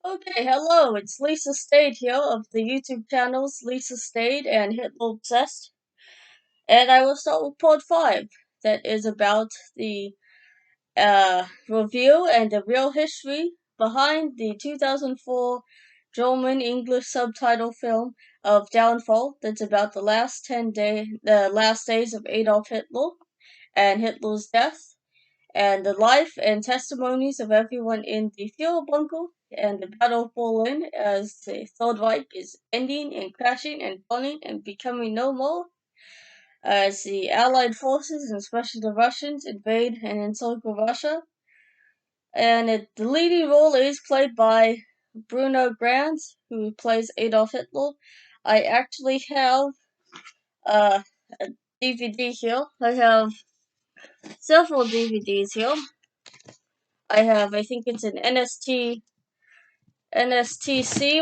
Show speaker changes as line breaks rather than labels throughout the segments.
Okay, hello, it's Lisa Stade here of the YouTube channels Lisa Stade and Hitler Obsessed. And I will start with part 5, that is about the review and the real history behind the 2004 German English subtitle film of Downfall, that's about the last days of Adolf Hitler and Hitler's death and the life and testimonies of everyone in the Fuhrerbunker and the Battle of Berlin as the Third Reich is ending and crashing and burning and becoming no more as the Allied forces, and especially the Russians, invade and encircle Russia. And the leading role is played by Bruno Ganz, who plays Adolf Hitler. I actually have a DVD here. I have several DVDs here. I think it's an NSTC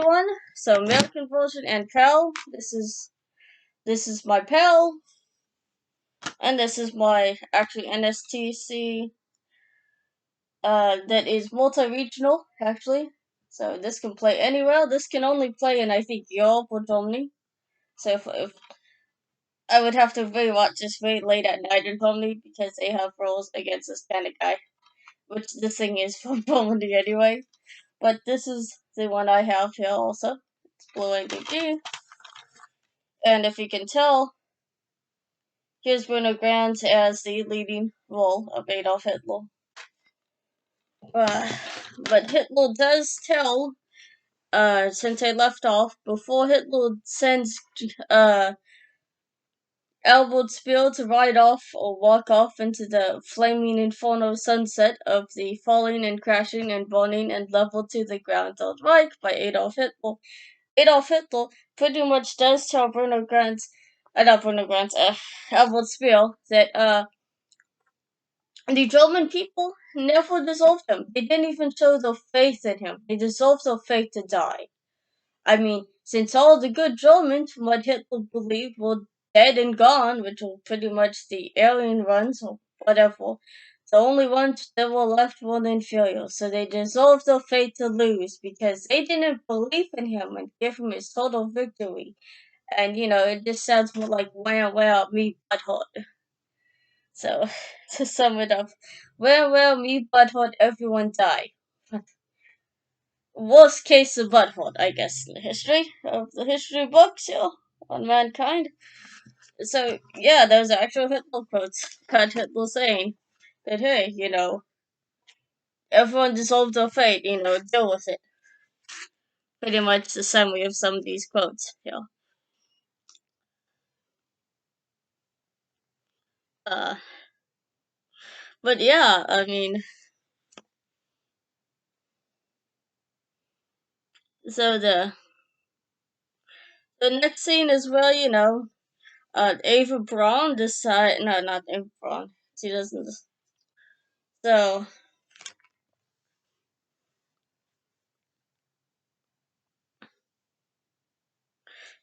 one, so American version and PAL. This is my PAL, and this is my actually NSTC. That is multi-regional actually, so this can play anywhere. This can only play in I think Europe or Germany. So if I would have to watch this very late at night in Germany because they have rules against this kind of guy, which this thing is from Germany anyway. But this is the one I have here also. It's Blue ADG. And if you can tell, here's Bruno Ganz as the leading role of Adolf Hitler. Uh, but Hitler does tell, since I left off, before Hitler sends Albert Speer to ride off or walk off into the flaming inferno sunset of the falling and crashing and burning and leveled to the ground Third Reich by Adolf Hitler. Adolf Hitler pretty much does tell Albert Speer that the German people never dissolved him. They didn't even show their faith in him. They dissolved their faith to die. I mean, since all the good Germans, from what Hitler believed, were dead and gone, which were pretty much the Aryan ones or whatever, the only ones that were left were the inferior. So they dissolved their fate to lose because they didn't believe in him and give him his total victory. And it just sounds more like wow, me butthurt. So to sum it up, well, me butthurt, everyone die. Worst case of butthurt, I guess, in the history books, on mankind. So yeah, there's actual Hitler quotes. Cut Hitler saying that hey, everyone dissolved their fate, deal with it. Pretty much the summary of some of these quotes, Uh, but yeah, I mean, so the next scene is where Ava Braun decide no, not Ava Braun. She doesn't. So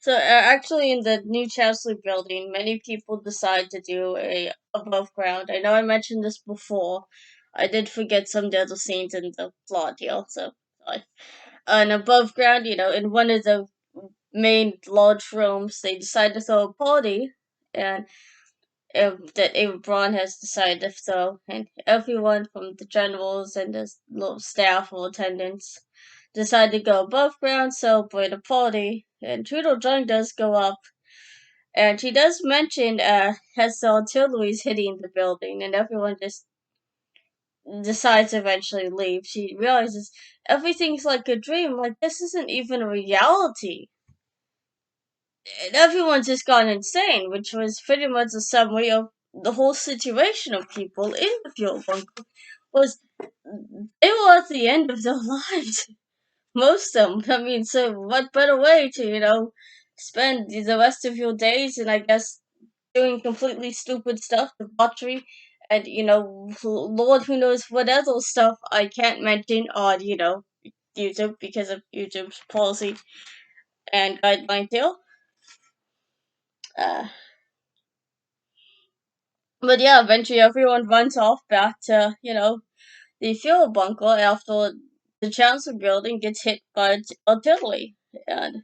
actually, in the new Chancellor building, many people decide to do a above ground. I know I mentioned this before. I did forget some of the other scenes in the plot here. So, an above ground, in one of the main large rooms, they decide to throw a party, and that Ava Braun has decided to throw, and everyone from the generals and the little staff or attendants decide to go above ground, celebrate a party, and Truadl Junge does go up, and she does mention as the artillery's hitting the building, and everyone just decides to eventually leave. She realizes everything's like a dream, like this isn't even a reality. And everyone's just gone insane, which was pretty much a summary of the whole situation of people in the fuel bunker. Was they were at the end of their lives, most of them. I mean, so what better way to spend the rest of your days? And I guess doing completely stupid stuff, debauchery, and Lord who knows what other stuff I can't mention on YouTube because of YouTube's policy and guideline deal. Uh, But yeah, eventually everyone runs off back to, the fuel bunker after the chancellor building gets hit by artillery. And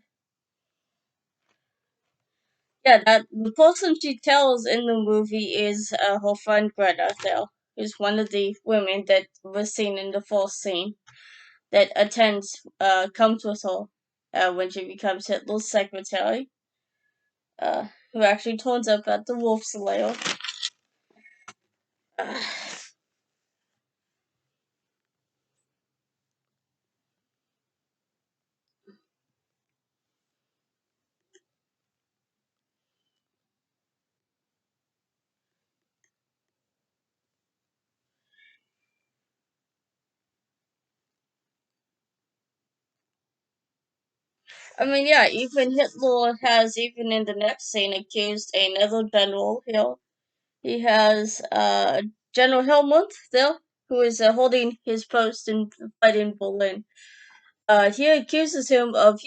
yeah, that the person she tells in the movie is her friend Greta, though, who's one of the women that was seen in the first scene that comes with her when she becomes Hitler's secretary, who actually turns up at the wolf's lair. Uh, I mean, yeah, even Hitler has, even in the next scene, accused another general here. He has General Helmut there, who is holding his post in the fight in Berlin. He accuses him of,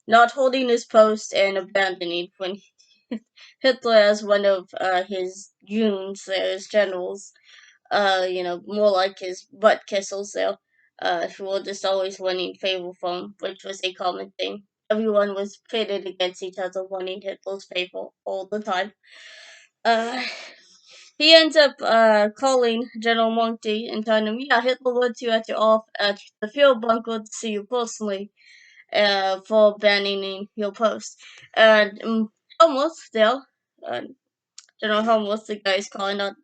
not holding his post and abandoning when Hitler, as one of his goons, his generals, more like his butt kissels there, who were just always winning favor from, which was a common thing. Everyone was pitted against each other, winning Hitler's favor all the time. Uh, he ends up calling General Monty and telling him, "Yeah, Hitler wants you at the Fuhrerbunker to see you personally, for abandoning your post." And Helmut still, uh, General Helmut, the guy's calling out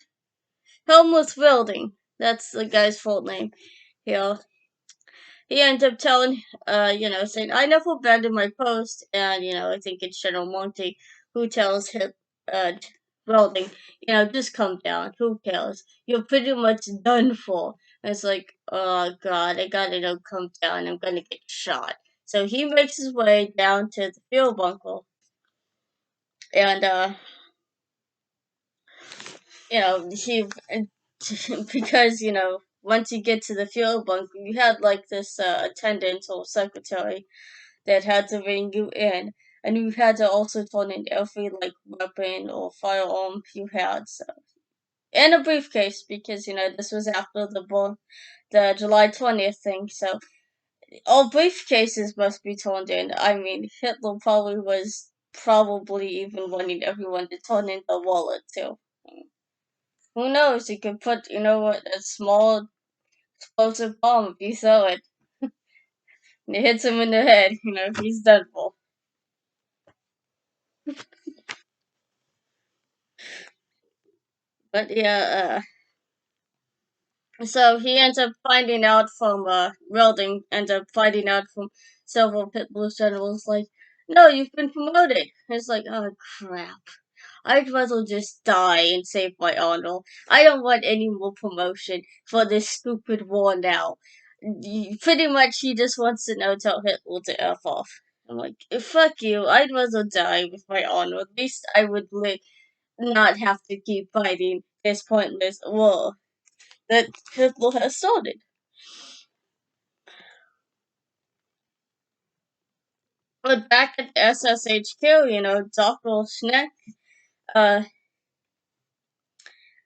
Helmut Wilding. That's the guy's full name. He'll he ends up telling, saying, "I never abandoned my post," and I think it's General Monty who tells him, uh, Welding, just come down. Who cares? You're pretty much done for. And it's like, oh god, I gotta come down. I'm gonna get shot. So he makes his way down to the fuel bunker, and he because once you get to the fuel bunker, you had like this attendant or secretary that had to bring you in, and you had to also turn in every like weapon or firearm you had, so and a briefcase because this was after the July 20th thing, so all briefcases must be turned in. I mean, Hitler probably even wanting everyone to turn in the wallet too. Who knows? You could put, a small explosive bomb if you throw it. And it hits him in the head, he's done for. But yeah, so he ends up finding out from, Welding ends up finding out from several Hitler's generals, like, "No, you've been promoted." It's like, oh crap. I'd rather just die and save my honor. I don't want any more promotion for this stupid war now. Pretty much, he just wants to tell Hitler to F off. I'm like, fuck you. I'd rather die with my honor. At least I would not have to keep fighting this pointless war that Hitler has started. But back at the SSHQ, Dr. Schneck uh,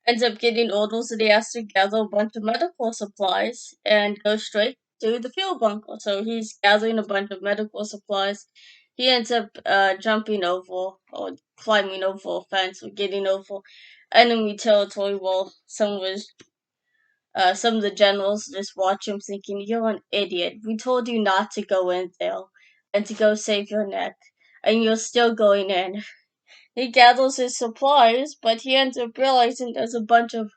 ends up getting orders that he has to gather a bunch of medical supplies and go straight to the fuel bunker. So he's gathering a bunch of medical supplies. He ends up jumping over or climbing over a fence or getting over enemy territory while some of the generals just watch him thinking, "You're an idiot. We told you not to go in there and to go save your neck, and you're still going in." He gathers his supplies, but he ends up realizing there's a bunch of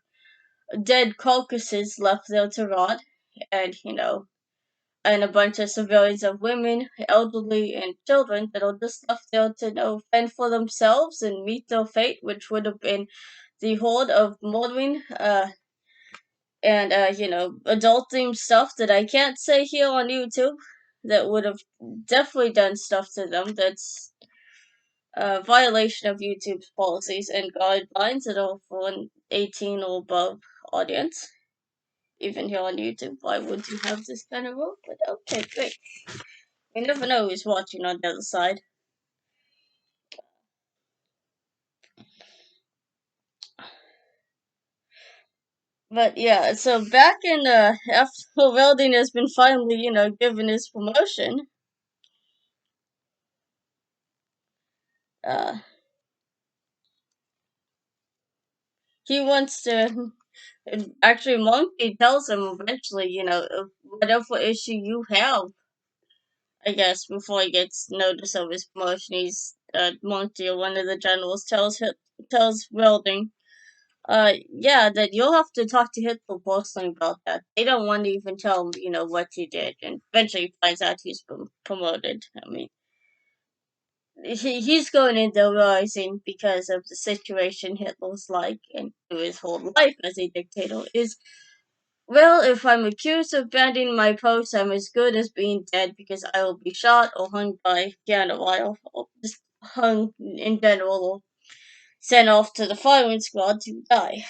dead carcasses left there to rot, and and a bunch of civilians of women, elderly, and children that are just left there to fend for themselves and meet their fate, which would have been the horde of murdering and adult themed stuff that I can't say here on YouTube that would have definitely done stuff to them that's a violation of YouTube's policies and guidelines that are for an 18 or above audience. Even here on YouTube, why would you have this kind of rule? But okay, great. You never know who's watching on the other side. But yeah, so back in after Welding has been finally, given his promotion, uh, he wants to. Actually, Monkey tells him eventually, whatever issue you have, I guess, before he gets notice of his promotion, he's Monkey, one of the generals, tells Welding, yeah, that you'll have to talk to Hitler personally about that. They don't want to even tell him, what you did, and eventually he finds out he's been promoted. I mean, he's going into realizing because of the situation Hitler's like and through his whole life as a dictator is, well, if I'm accused of abandoning my post, I'm as good as being dead because I will be shot or hung by piano wire or just hung in general or sent off to the firing squad to die.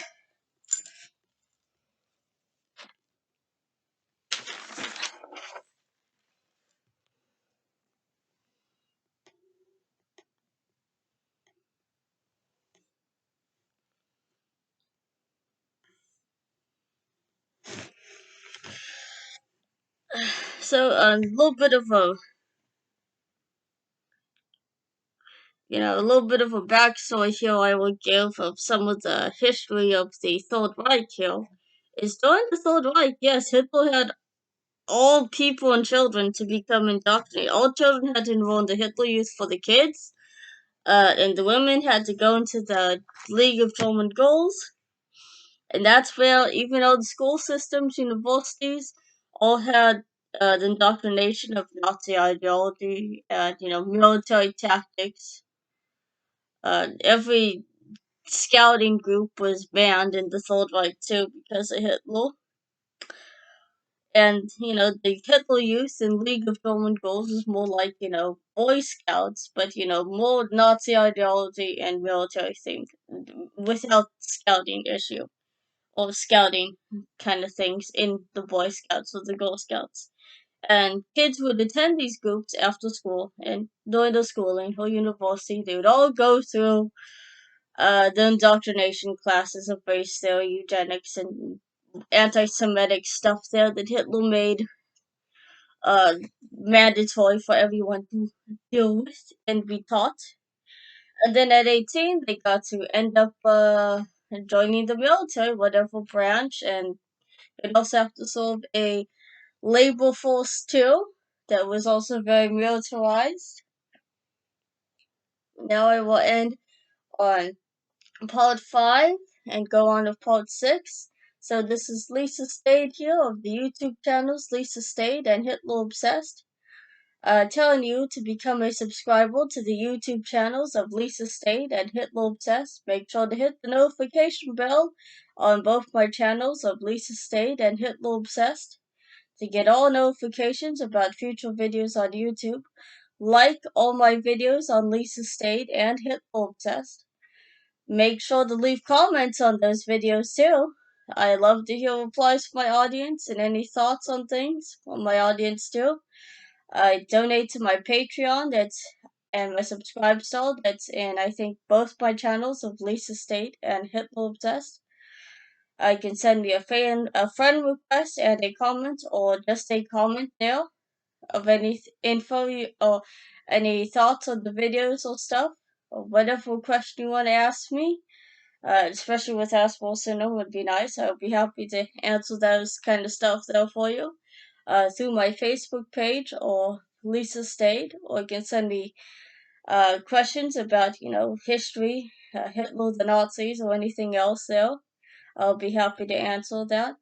So a little bit of a backstory here I will give of some of the history of the Third Reich here. Is during the Third Reich, yes, Hitler had all people and children to become indoctrinated. All children had to enroll in the Hitler Youth for the kids, and the women had to go into the League of German Girls. And that's where, even though the school systems, universities, all had the indoctrination of Nazi ideology and, military tactics, every scouting group was banned in the Third Reich too because of Hitler. And, the Hitler Youth and League of German Girls is more like, Boy Scouts, but, more Nazi ideology and military themed without scouting issue or scouting kind of things in the Boy Scouts or the Girl Scouts. And kids would attend these groups after school, and during the schooling or university, they would all go through the indoctrination classes of race theory, eugenics, and anti-Semitic stuff there that Hitler made uh, mandatory for everyone to deal with and be taught. And then at 18, they got to end up joining the military, whatever branch, and they'd also have to serve a labor force too that was also very militarized. Now I will end on part 5 and go on to part 6. So this is Lisa Stade here of the YouTube channels Lisa Stade and Hitler Obsessed. Telling you to become a subscriber to the YouTube channels of Lisa Stade and Hitler Obsessed. Make sure to hit the notification bell on both my channels of Lisa Stade and Hitler Obsessed to get all notifications about future videos on YouTube. Like all my videos on Lisa Stade and Hitler Obsessed. Make sure to leave comments on those videos too. I love to hear replies from my audience and any thoughts on things from my audience too. I donate to my Patreon and my subscribe stall that's in I think both my channels of Lisa State and Hitler Obsessed. I can send me a friend request and a comment or just a comment there of any info or any thoughts on the videos or stuff or whatever question you want to ask me. Especially with Asphalt Syndrome would be nice. I would be happy to answer those kind of stuff there for you through my Facebook page or Lisa Stade, or you can send me questions about, history, Hitler, the Nazis, or anything else there. I'll be happy to answer that.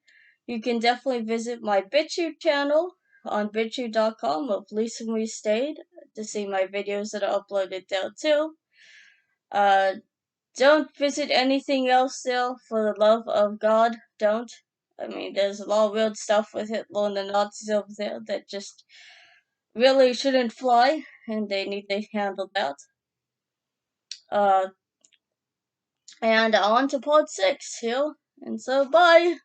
You can definitely visit my BitChute channel on bitchute.com of Lisa Marie Stade to see my videos that are uploaded there too. Uh, don't visit anything else there for the love of God. Don't. I mean, there's a lot of weird stuff with Hitler and the Nazis over there that just really shouldn't fly, and they need to handle that. Uh, and on to part 6 here. And so, bye!